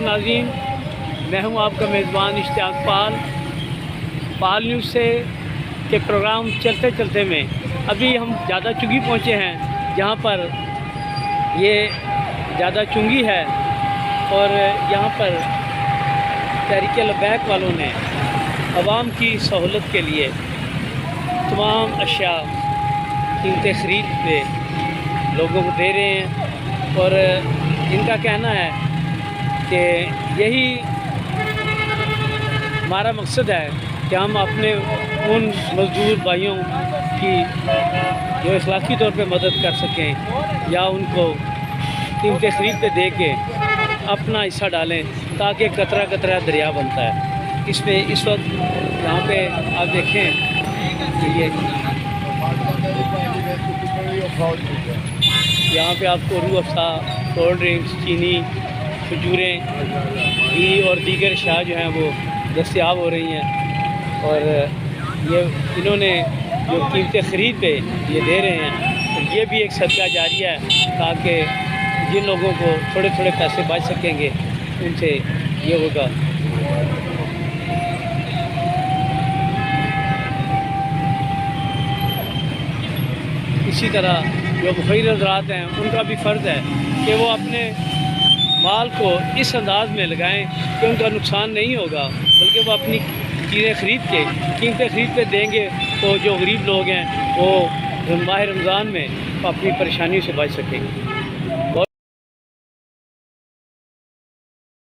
ناظرین، میں ہوں آپ کا میزبان اشتیاق پال نیوز سے کہ پروگرام چلتے چلتے میں ابھی ہم زیادہ چنگی پہنچے ہیں، جہاں پر یہ زیادہ چنگی ہے اور یہاں پر تحریک لبیک والوں نے عوام کی سہولت کے لیے تمام اشیاء قیمتیں خرید پہ لوگوں کو دے رہے ہیں، اور ان کا کہنا ہے کہ یہی ہمارا مقصد ہے کہ ہم اپنے ان مزدور بھائیوں کی جو اخلاقی طور پہ مدد کر سکیں یا ان کو قیمتیں خرید پہ دے کے اپنا حصہ ڈالیں تاکہ قطرہ قطرہ دریا بنتا ہے۔ اس میں اس وقت یہاں پہ آپ دیکھیں کہ یہاں پہ آپ کو روح افزا، کولڈ ڈرنکس، چینی، کھجوریں، گھی اور دیگر اشیاء جو ہیں وہ دستیاب ہو رہی ہیں، اور یہ انہوں نے جو قیمتیں خرید پہ یہ دے رہے ہیں، یہ بھی ایک صدقہ جاریہ ہے تاکہ جن لوگوں کو تھوڑے تھوڑے پیسے بچ سکیں گے ان سے یہ ہوگا۔ اسی طرح جو مخیر حضرات ہیں ان کا بھی فرض ہے کہ وہ اپنے مال کو اس انداز میں لگائیں کہ ان کا نقصان نہیں ہوگا، بلکہ وہ اپنی چیزیں خرید کے قیمتیں خرید کے دیں گے تو جو غریب لوگ ہیں وہ ماہ رمضان میں اپنی پریشانیوں سے بچ سکیں گے۔